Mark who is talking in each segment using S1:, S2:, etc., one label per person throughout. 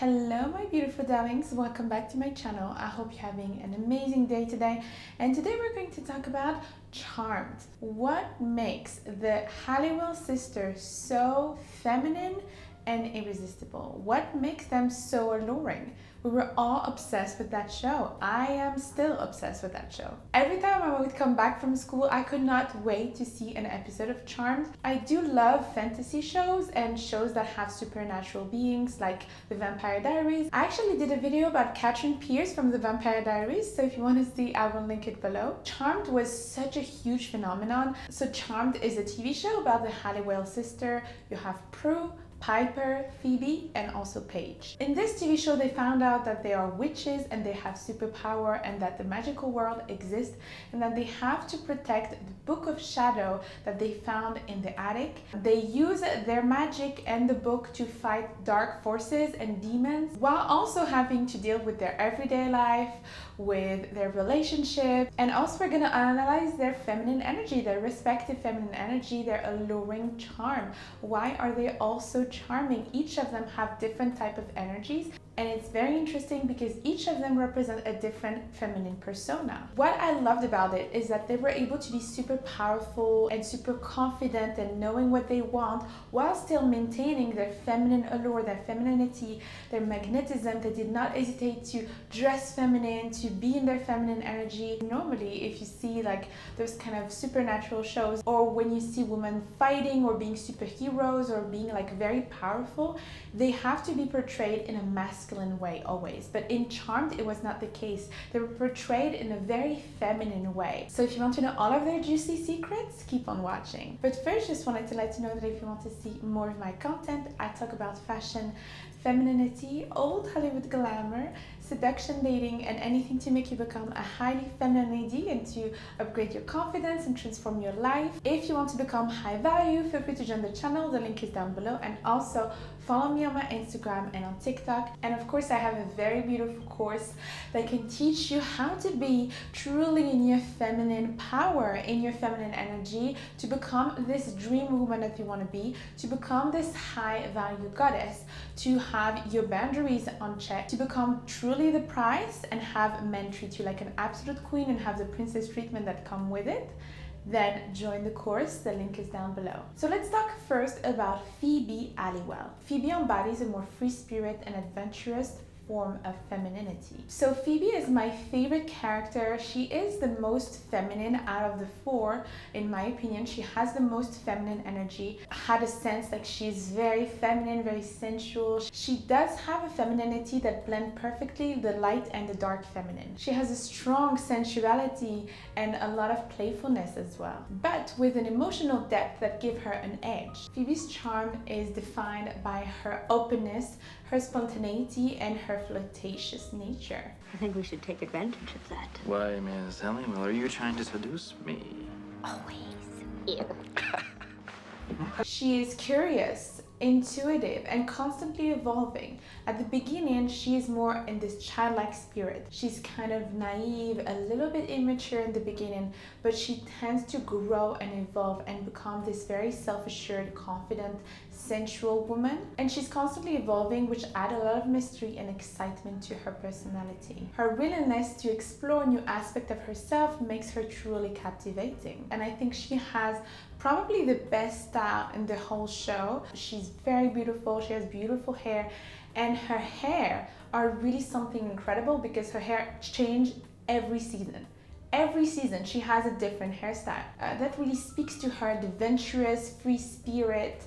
S1: Hello my beautiful darlings, welcome back to my channel. I hope you're having an amazing day today, and today we're going to talk about Charmed. What makes the Halliwell sisters so feminine and irresistible? What makes them so alluring? We were all obsessed with that show. I am still obsessed with that show. Every time I would come back from school, I could not wait to see an episode of Charmed. I do love fantasy shows and shows that have supernatural beings like The Vampire Diaries. I actually did a video about Catherine Pierce from The Vampire Diaries, so if you want to see, I will link it below. Charmed was such a huge phenomenon. So Charmed is a TV show about the Halliwell sister. You have Prue, Piper, Phoebe, and also Paige. In this TV show, they found out that they are witches and they have superpower and that the magical world exists and that they have to protect the Book of Shadow that they found in the attic. They use their magic and the book to fight dark forces and demons while also having to deal with their everyday life, with their relationship, and also we're gonna analyze their feminine energy, their respective feminine energy, their alluring charm. Why are they all so charming? Each of them have different type of energies, and it's very interesting because each of them represent a different feminine persona. What I loved about it is that they were able to be super powerful and super confident and knowing what they want while still maintaining their feminine allure, their femininity, their magnetism. They did not hesitate to dress feminine, to be in their feminine energy. Normally, if you see like those kind of supernatural shows, or when you see women fighting or being superheroes or being like very powerful, they have to be portrayed in a masculine way always. But in Charmed, it was not the case. They were portrayed in a very feminine way. So if you want to know all of their juicy secrets, keep on watching. But first, just wanted to let you know that if you want to see more of my content, I talk about fashion, femininity, old Hollywood glamour, seduction, dating, and anything to make you become a highly feminine lady and to upgrade your confidence and transform your life. If you want to become high value, feel free to join the channel. The link is down below, and also follow me on my Instagram and on TikTok. And of course, I have a very beautiful course that can teach you how to be truly in your feminine power, in your feminine energy, to become this dream woman that you want to be, to become this high value goddess, to have your boundaries on check, to become truly the prize and have men treat you like an absolute queen and have the princess treatment that come with it. Then join the course, the link is down below. So let's talk first about Phoebe Halliwell. Phoebe embodies a more free spirit and adventurous form of femininity. So Phoebe is my favorite character. She is the most feminine out of the four, in my opinion. She has the most feminine energy. I had a sense like she's very feminine, very sensual. She does have a femininity that blends perfectly the light and the dark feminine. She has a strong sensuality and a lot of playfulness as well, but with an emotional depth that give her an edge. Phoebe's charm is defined by her openness, her spontaneity, and her flirtatious nature.
S2: I think we should take advantage of that.
S3: Why, Miss Halliwell, are you trying to seduce me?
S2: Always. Ew.
S1: She is curious, intuitive, and constantly evolving. At the beginning, she is more in this childlike spirit. She's kind of naive, a little bit immature in the beginning, but she tends to grow and evolve and become this very self-assured, confident, sensual woman. And she's constantly evolving, which adds a lot of mystery and excitement to her personality. Her willingness to explore new aspects of herself makes her truly captivating. And I think she has probably the best style in the whole show. She's very beautiful. She has beautiful hair, and her hair are really something incredible because her hair changes every season. Every season she has a different hairstyle. That really speaks to her adventurous, free spirit,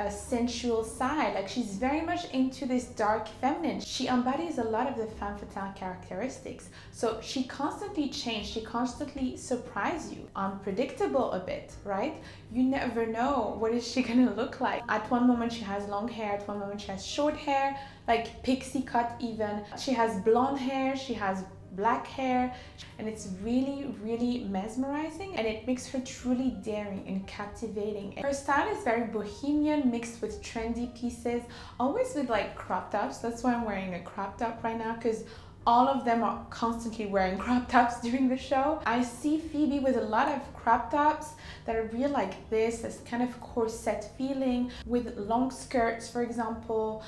S1: sensual side. Like, she's very much into this dark feminine. She embodies a lot of the femme fatale characteristics. So she constantly changes, she constantly surprises you. Unpredictable a bit, right? You never know what is she gonna look like. At one moment she has long hair, at one moment she has short hair, like pixie cut even. She has blonde hair, she has black hair, and it's really, really mesmerizing, and it makes her truly daring and captivating. Her style is very bohemian, mixed with trendy pieces, always with like crop tops. That's why I'm wearing a crop top right now, because All of them are constantly wearing crop tops during the show. I see Phoebe with a lot of crop tops that are real like this kind of corset feeling, with long skirts, for example,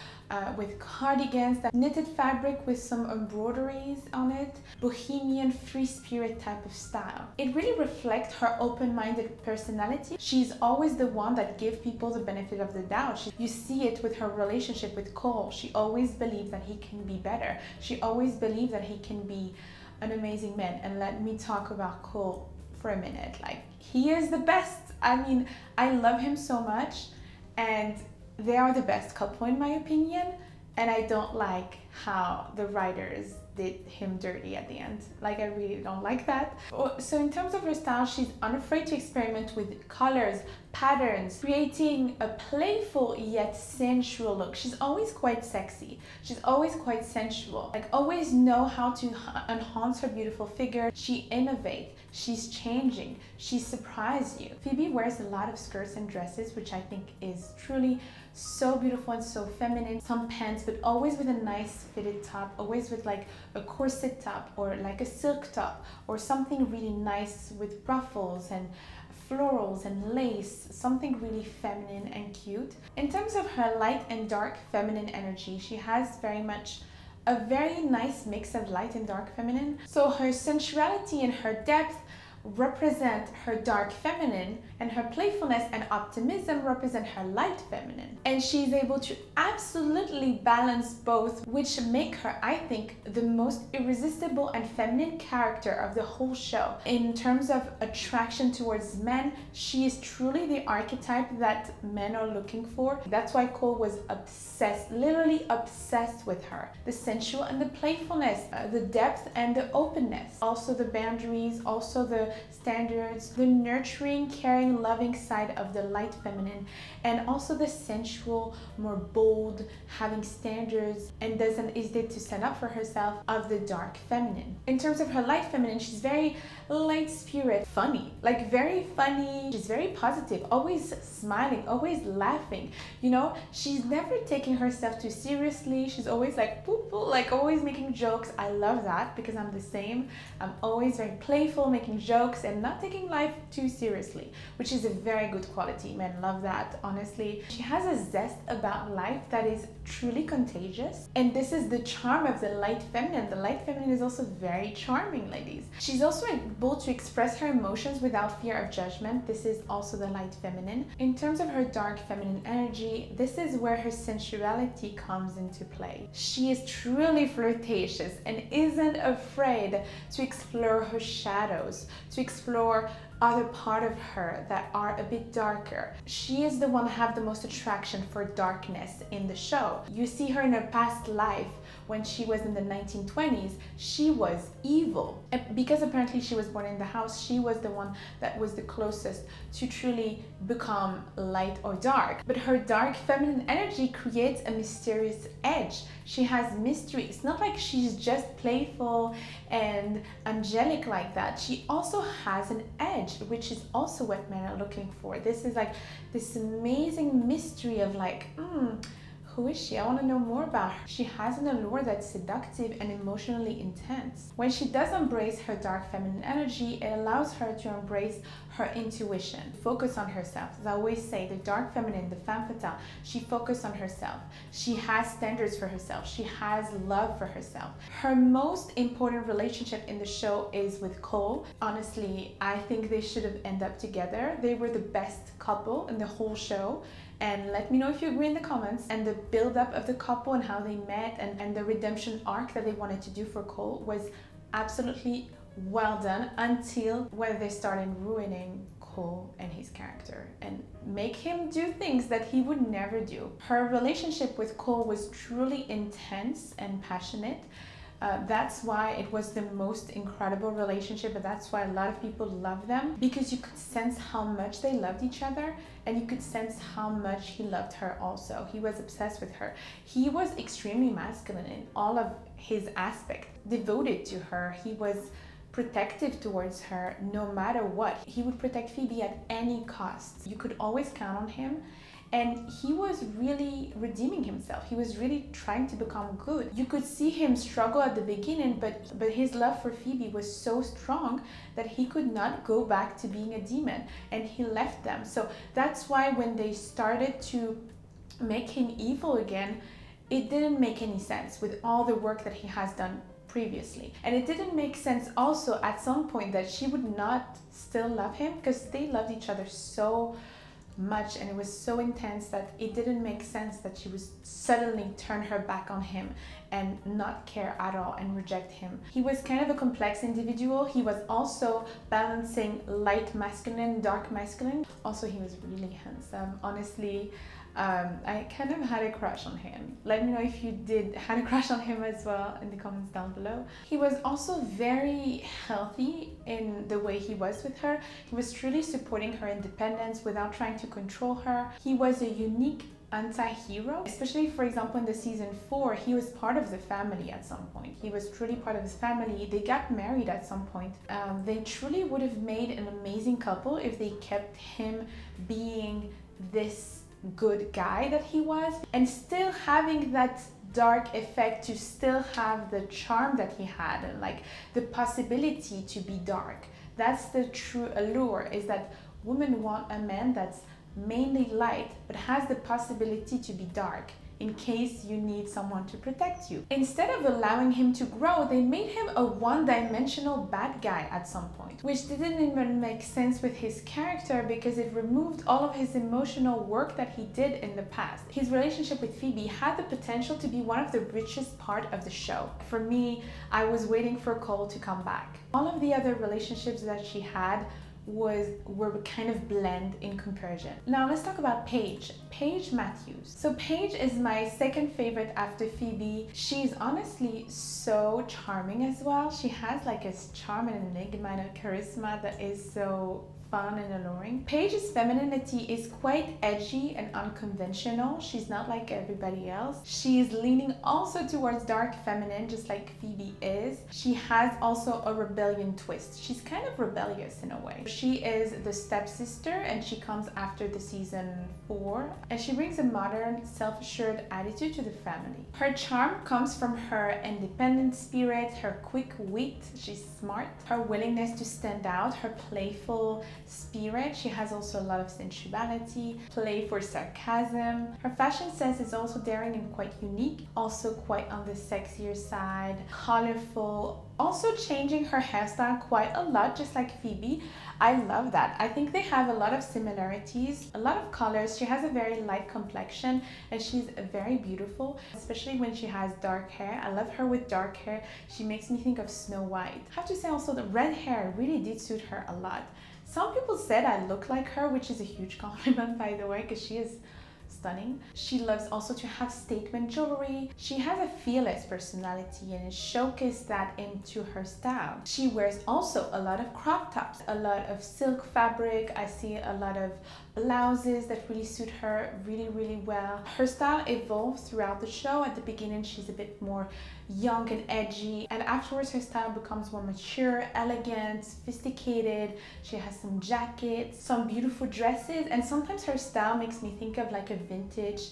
S1: with cardigans, that knitted fabric with some embroideries on it, bohemian free spirit type of style. It really reflects her open-minded personality. She's always the one that gives people the benefit of the doubt. You see it with her relationship with Cole. She always believed that he can be better. She always believed that he can be an amazing man. And let me talk about Cole for a minute. Like, he is the best. I mean, I love him so much, and they are the best couple in my opinion, and I don't like how the writers did him dirty at the end. Like, I really don't like that. So in terms of her style, she's unafraid to experiment with colors, patterns, creating a playful yet sensual look. She's always quite sexy. She's always quite sensual. Like, always know how to enhance her beautiful figure. She innovates. She's changing. She surprises you. Phoebe wears a lot of skirts and dresses, which I think is truly so beautiful and so feminine. Some pants, but always with a nice fitted top, always with like a corset top or like a silk top or something really nice with ruffles and florals and lace, something really feminine and cute. In terms of her light and dark feminine energy, she has very much a very nice mix of light and dark feminine. So her sensuality and her depth represent her dark feminine, and her playfulness and optimism represent her light feminine. And she's able to absolutely balance both, which make her, I think, the most irresistible and feminine character of the whole show. In terms of attraction towards men, she is truly the archetype that men are looking for. That's why Cole was obsessed, literally obsessed with her. The sensual and the playfulness, the depth and the openness, also the boundaries, also the standards, the nurturing, caring, loving side of the light feminine, and also the sensual, more bold, having standards and doesn't hesitate to stand up for herself of the dark feminine. In terms of her light feminine, she's very light spirit, funny, like very funny. She's very positive, always smiling, always laughing. You know, she's never taking herself too seriously. She's always like boop, boop, like always making jokes. I love that because I'm the same. I'm always very playful, making jokes and not taking life too seriously, which is a very good quality. Men love that, honestly. She has a zest about life that is truly contagious, and this is the charm of the light feminine. The light feminine is also very charming, ladies. She's also able to express her emotions without fear of judgment. This is also the light feminine. In terms of her dark feminine energy, this is where her sensuality comes into play. She is truly flirtatious and isn't afraid to explore her shadows, to explore other part of her that are a bit darker. She is the one who have the most attraction for darkness in the show. You see her in her past life when she was in the 1920s, she was evil. And because apparently she was born in the house, she was the one that was the closest to truly become light or dark. But her dark feminine energy creates a mysterious edge. She has mystery. It's not like she's just playful and angelic like that. She also has an edge, which is also what men are looking for. This is like this amazing mystery of like, who is she? I want to know more about her. She has an allure that's seductive and emotionally intense. When she does embrace her dark feminine energy, it allows her to embrace her intuition, focus on herself. As I always say, the dark feminine, the femme fatale, she focuses on herself. She has standards for herself. She has love for herself. Her most important relationship in the show is with Cole. Honestly, I think they should have ended up together. They were the best couple in the whole show. And let me know if you agree in the comments. And the build-up of the couple and how they met and the redemption arc that they wanted to do for Cole was absolutely well done, until when they started ruining Cole and his character and make him do things that he would never do. Her relationship with Cole was truly intense and passionate. That's why it was the most incredible relationship, and that's why a lot of people love them, because you could sense how much they loved each other, and you could sense how much he loved her also. He was obsessed with her. He was extremely masculine in all of his aspects, devoted to her. He was protective towards her no matter what. He would protect Phoebe at any cost. You could always count on him. and he was really redeeming himself. He was really trying to become good. You could see him struggle at the beginning, but his love for Phoebe was so strong that he could not go back to being a demon, and he left them. So that's why when they started to make him evil again, it didn't make any sense with all the work that he has done previously. And it didn't make sense also at some point that she would not still love him, because they loved each other so much and it was so intense that it didn't make sense that she would suddenly turn her back on him and not care at all and reject him. He was kind of a complex individual. He was also balancing light masculine, dark masculine. Also, he was really handsome. Honestly, I kind of had a crush on him. Let me know if you did had a crush on him as well in the comments down below. He was also very healthy in the way he was with her. He was truly supporting her independence without trying to control her. He was a unique anti-hero, especially for example in the season 4, he was part of the family at some point. He was truly part of his family. They got married at some point. They truly would have made an amazing couple if they kept him being this good guy that he was, and still having that dark effect, to still have the charm that he had and like the possibility to be dark. That's the true allure, is that women want a man that's mainly light but has the possibility to be dark in case you need someone to protect you. Instead of allowing him to grow, they made him a one-dimensional bad guy at some point, which didn't even make sense with his character because it removed all of his emotional work that he did in the past. His relationship with Phoebe had the potential to be one of the richest part of the show. For me, I was waiting for Cole to come back. All of the other relationships that she had were kind of bland in comparison. Now let's talk about Paige Matthews. So Paige is my second favorite after Phoebe. She's honestly so charming as well. She has like a charm and enigma and a charisma that is so fun and alluring. Paige's femininity is quite edgy and unconventional. She's not like everybody else. She's leaning also towards dark feminine, just like Phoebe is. She has also a rebellion twist. She's kind of rebellious in a way. She is the stepsister and she comes after the season 4, and she brings a modern, self-assured attitude to the family. Her charm comes from her independent spirit, her quick wit, she's smart, her willingness to stand out, her playful spirit. She has also a lot of sensuality, play for sarcasm. Her fashion sense is also daring and quite unique, also quite on the sexier side, colorful, also changing her hairstyle quite a lot, just like Phoebe. I love that. I think they have a lot of similarities, a lot of colors. She has a very light complexion and she's very beautiful, especially when she has dark hair. I love her with dark hair. She makes me think of Snow White. I have to say also the red hair really did suit her a lot. Some people said I look like her, which is a huge compliment by the way, because she is stunning. She loves also to have statement jewelry. She has a fearless personality and it showcased that into her style. She wears also a lot of crop tops, a lot of silk fabric. I see a lot of blouses that really suit her really well. Her style evolves throughout the show. At the beginning she's a bit more young and edgy, and afterwards her style becomes more mature, elegant, sophisticated. She has some jackets, some beautiful dresses, and sometimes her style makes me think of like a vintage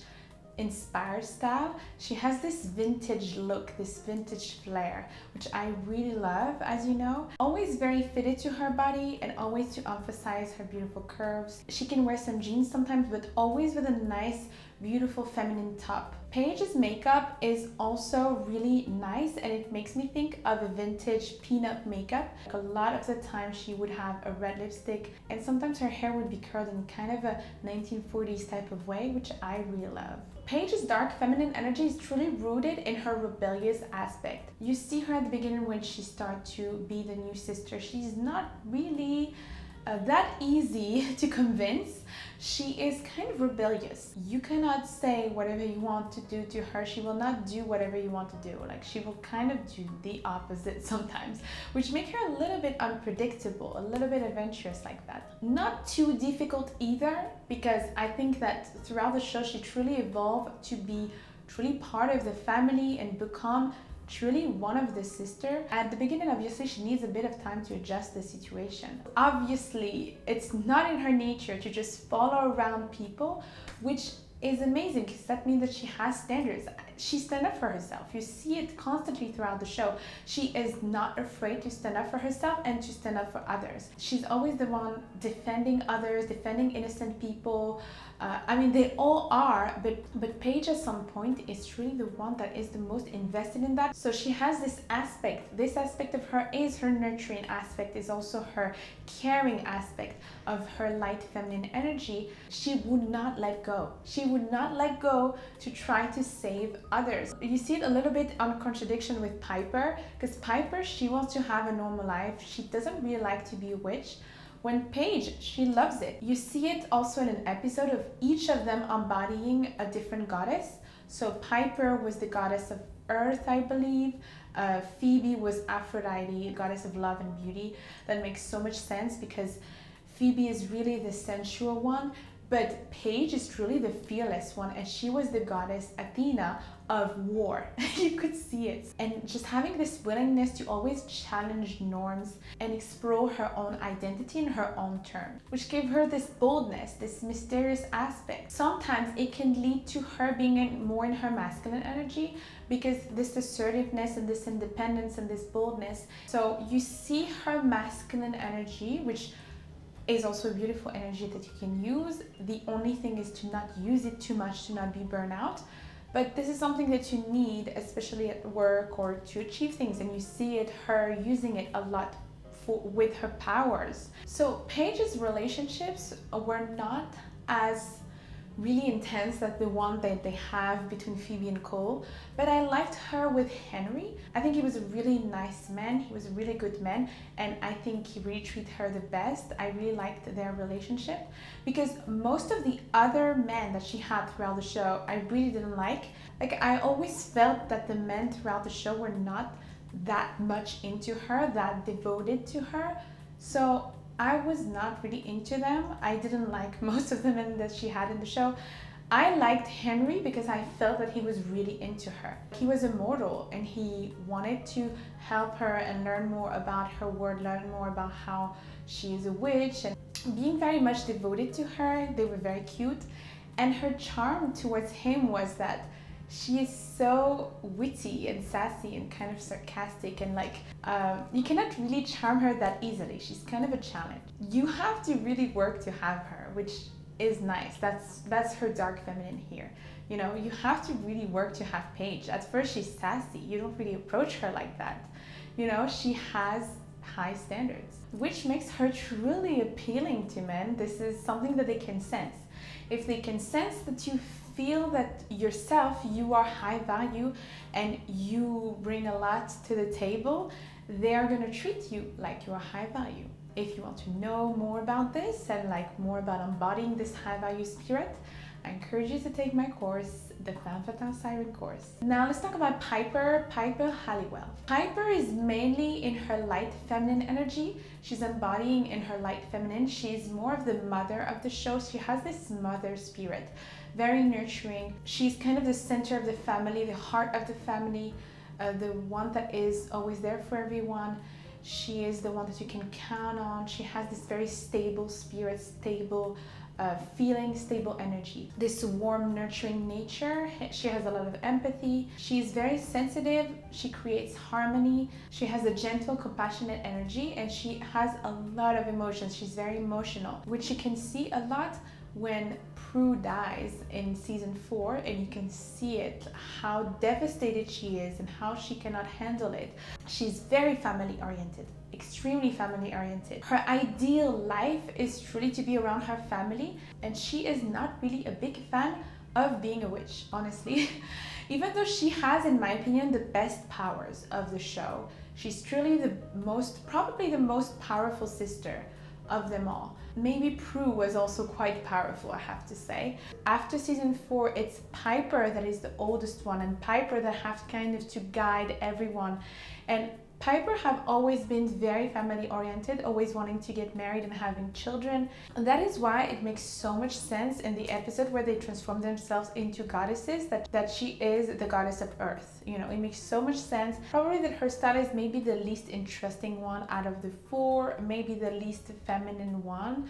S1: inspired style. She has this vintage look, this vintage flair, which I really love, as you know. Always very fitted to her body and always to emphasize her beautiful curves. She can wear some jeans sometimes, but always with a nice, beautiful feminine top. Paige's makeup is also really nice and it makes me think of a vintage pinup makeup. Like a lot of the time she would have a red lipstick and sometimes her hair would be curled in kind of a 1940s type of way, which I really love. Paige's dark feminine energy is truly rooted in her rebellious aspect. You see her at the beginning when she starts to be the new sister. She's not really that easy to convince. She is kind of rebellious. You cannot say whatever you want to do to her. She will not do whatever you want to do. Like she will kind of do the opposite sometimes, which make her a little bit unpredictable, a little bit adventurous like that. Not too difficult either, because I think that throughout the show she truly evolved to be truly part of the family and become truly one of the sister. At the beginning, obviously, she needs a bit of time to adjust the situation. Obviously, it's not in her nature to just follow around people, which is amazing because that means that she has standards. She stands up for herself. You see it constantly throughout the show. She is not afraid to stand up for herself and to stand up for others. She's always the one defending others, defending innocent people. I mean, they all are, but Paige at some point is really the one that is the most invested in that. So she has this aspect. This aspect of her is her nurturing aspect, is also her caring aspect of her light feminine energy. She would not let go. She would not let go to try to save others. You see it a little bit on contradiction with Piper, because Piper, she wants to have a normal life. She doesn't really like to be a witch. When Paige, she loves it. You see it also in an episode of each of them embodying a different goddess. So Piper was the goddess of Earth, I believe. Phoebe was Aphrodite, goddess of love and beauty. That makes so much sense because Phoebe is really the sensual one, but Paige is truly the fearless one, and she was the goddess Athena of war. You could see it. And just having this willingness to always challenge norms and explore her own identity in her own terms, which gave her this boldness, this mysterious aspect. Sometimes it can lead to her being more in her masculine energy because this assertiveness and this independence and this boldness. So you see her masculine energy, which is also a beautiful energy that you can use. The only thing is to not use it too much, to not be burnt out. But this is something that you need, especially at work or to achieve things. And you see it, her using it a lot with her powers. So Paige's relationships were not as really intense as the one that they have between Phoebe and Cole, but I liked her with Henry. I think he was a really nice man. He was a really good man, and I think he really treated her the best. I really liked their relationship because most of the other men that she had throughout the show I really didn't like. Like, I always felt that the men throughout the show were not that much into her, that devoted to her. So I was not really into them. I didn't like most of the men that she had in the show. I liked Henry because I felt that he was really into her. He was immortal and he wanted to help her and learn more about her world, learn more about how she is a witch, and being very much devoted to her. They were very cute. And her charm towards him was that she is so witty and sassy and kind of sarcastic, and like you cannot really charm her that easily. She's kind of a challenge. You have to really work to have her, which is nice. That's her dark feminine here. You know, you have to really work to have Paige. At first she's sassy. You don't really approach her like that. You know, she has high standards, which makes her truly appealing to men. This is something that they can sense. If they can sense that you feel that yourself, you are high value and you bring a lot to the table, they are going to treat you like you are high value. If you want to know more about this and like more about embodying this high value spirit, I encourage you to take my course, the Femme Fatale Siren course. Now let's talk about Piper Halliwell. Piper is mainly in her light feminine energy. She's embodying in her light feminine. She's more of the mother of the show. She has this mother spirit, very nurturing. She's kind of the center of the family, the heart of the family, the one that is always there for everyone. She is the one that you can count on. She has this very stable spirit, stable feeling, stable energy. This warm, nurturing nature. She has a lot of empathy. She's very sensitive. She creates harmony. She has a gentle, compassionate energy, and she has a lot of emotions. She's very emotional, which you can see a lot when Prue dies in season 4, and you can see it, how devastated she is and how she cannot handle it. She's very family oriented, extremely family oriented. Her ideal life is truly to be around her family, and she is not really a big fan of being a witch, honestly. Even though she has, in my opinion, the best powers of the show, she's truly probably the most powerful sister of them all. Maybe Prue was also quite powerful, I have to say. After season 4, it's Piper that is the oldest one, and Piper that has kind of to guide everyone. And Piper have always been very family oriented, always wanting to get married and having children. And that is why it makes so much sense in the episode where they transform themselves into goddesses that she is the goddess of earth. You know, it makes so much sense. Probably that her style is maybe the least interesting one out of the four, maybe the least feminine one.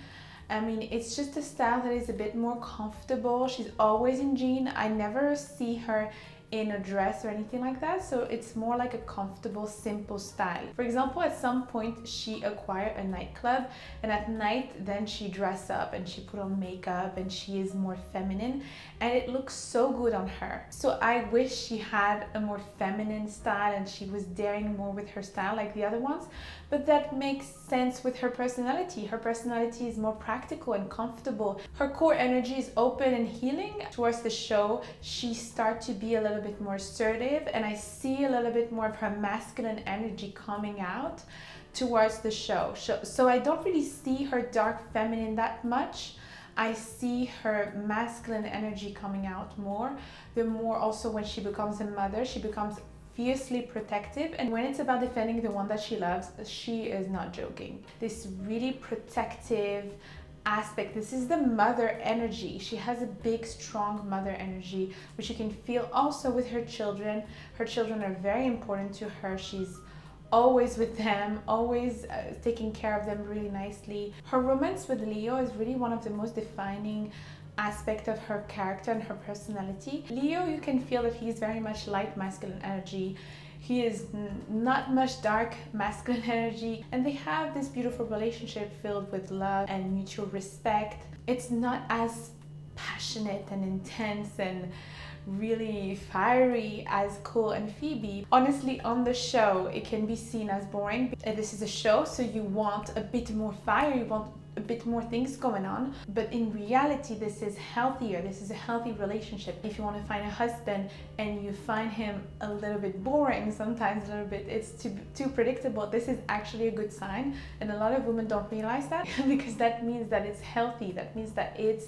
S1: I mean, it's just a style that is a bit more comfortable. She's always in jean. I never see her in a dress or anything like that, so it's more like a comfortable, simple style. For example, at some point she acquired a nightclub, and at night then she dressed up and she put on makeup and she is more feminine, and it looks so good on her. So I wish she had a more feminine style and she was daring more with her style like the other ones, but that makes sense with her personality. Her personality is more practical and comfortable. Her core energy is open and healing. Towards the show, she starts to be a little bit more assertive, and I see a little bit more of her masculine energy coming out towards the show. So I don't really see her dark feminine that much. I see her masculine energy coming out more. The more also when she becomes a mother, she becomes fiercely protective, and when it's about defending the one that she loves, she is not joking. This really protective aspect, this is the mother energy. She has a big strong mother energy, which you can feel also with her children. Her children are very important to her. She's always with them, always taking care of them really nicely. Her romance with Leo is really one of the most defining aspect of her character and her personality. Leo, you can feel that he's very much light masculine energy. He is not much dark masculine energy, and they have this beautiful relationship filled with love and mutual respect. It's not as passionate and intense and really fiery as Cole and Phoebe. Honestly, on the show it can be seen as boring. This is a show, so you want a bit more fire, you want a bit more things going on, but in reality this is healthier. This is a healthy relationship. If you want to find a husband and you find him a little bit boring, sometimes a little bit, it's too predictable, this is actually a good sign, and a lot of women don't realize that because that means that it's healthy. That means that it's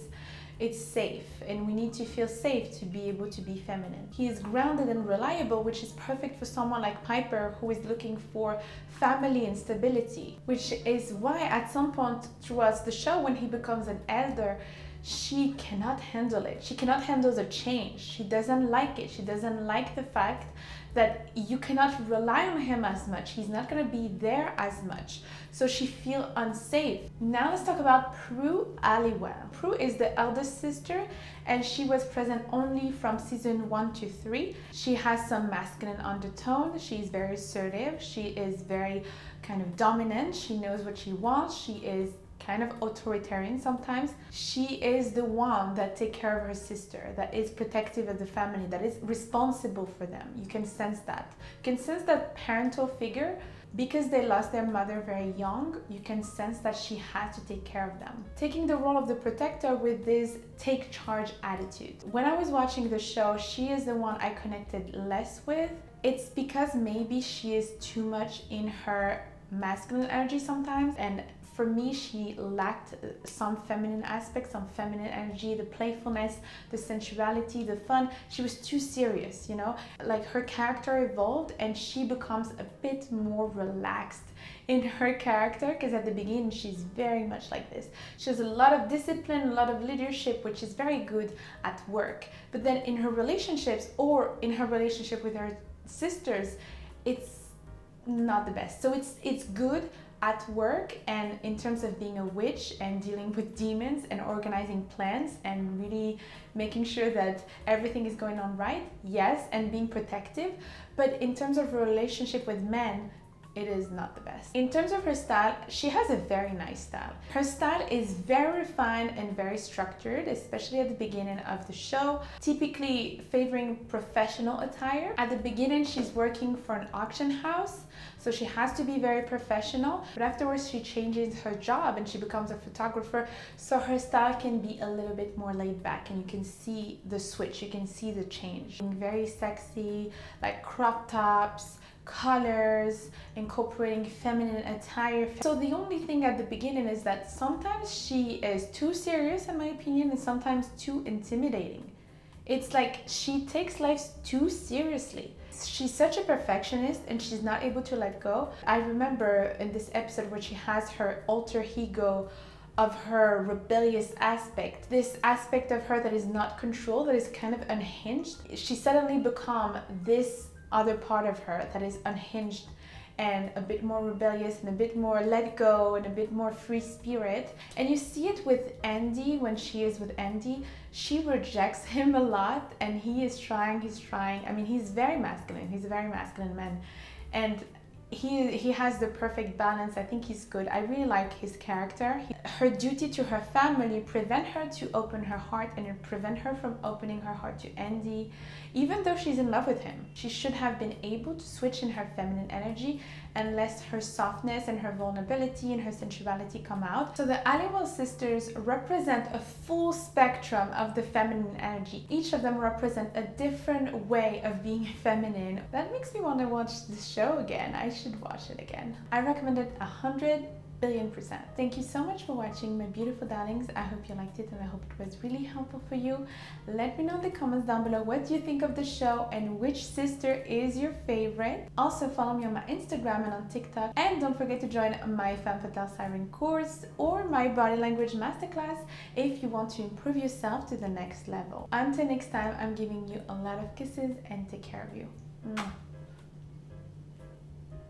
S1: safe, and we need to feel safe to be able to be feminine. He is grounded and reliable, which is perfect for someone like Piper, who is looking for family and stability, which is why at some point throughout the show, when he becomes an elder, she cannot handle it. She cannot handle the change. She doesn't like it. She doesn't like the fact that you cannot rely on him as much. He's not going to be there as much. So she feels unsafe. Now let's talk about Prue Halliwell. Prue is the eldest sister, and she was present only from season 1 to 3. She has some masculine undertone. She's very assertive. She is very kind of dominant. She knows what she wants. She is kind of authoritarian sometimes. She is the one that takes care of her sister, that is protective of the family, that is responsible for them. You can sense that. You can sense that parental figure. Because they lost their mother very young, you can sense that she had to take care of them. Taking the role of the protector with this take charge attitude. When I was watching the show, she is the one I connected less with. It's because maybe she is too much in her masculine energy sometimes, and for me, she lacked some feminine aspects, some feminine energy, the playfulness, the sensuality, the fun. She was too serious, you know? Like, her character evolved and she becomes a bit more relaxed in her character, because at the beginning she's very much like this. She has a lot of discipline, a lot of leadership, which is very good at work. But then in her relationships, or in her relationship with her sisters, it's not the best. So it's good at work, and in terms of being a witch and dealing with demons and organizing plans and really making sure that everything is going on right, yes, and being protective. But in terms of a relationship with men, it is not the best. In terms of her style, she has a very nice style. Her style is very refined and very structured, especially at the beginning of the show, typically favoring professional attire. At the beginning, she's working for an auction house, so she has to be very professional, but afterwards she changes her job and she becomes a photographer, so her style can be a little bit more laid back, and you can see the switch, you can see the change. Being very sexy, like crop tops, colors, incorporating feminine attire. So the only thing at the beginning is that sometimes she is too serious, in my opinion, and sometimes too intimidating. It's like she takes life too seriously. she's such a perfectionist and she's not able to let go. I remember in this episode where she has her alter ego of her rebellious aspect, this aspect of her that is not controlled, that is kind of unhinged. She suddenly become this other part of her that is unhinged and a bit more rebellious and a bit more let go and a bit more free spirit. And you see it with Andy. When she is with Andy, she rejects him a lot and he's trying. I mean, he's very masculine. He's a very masculine man. And he has the perfect balance. I think he's good. I really like his character. Her duty to her family prevent her to open her heart, and it prevent her from opening her heart to Andy, even though she's in love with him. She should have been able to switch in her feminine energy and let her softness and her vulnerability and her sensuality come out. So the Halliwell sisters represent a full spectrum of the feminine energy. Each of them represent a different way of being feminine. That makes me want to watch this show again. I should watch it again. I recommend it 100,000,000,000%. Thank you so much for watching, my beautiful darlings. I hope you liked it and I hope it was really helpful for you. Let me know in the comments down below what you think of the show and which sister is your favorite. Also follow me on my Instagram and on TikTok, and don't forget to join my Femme Fatale Siren course or my body language masterclass if you want to improve yourself to the next level. Until next time, I'm giving you a lot of kisses and take care of you. Mwah.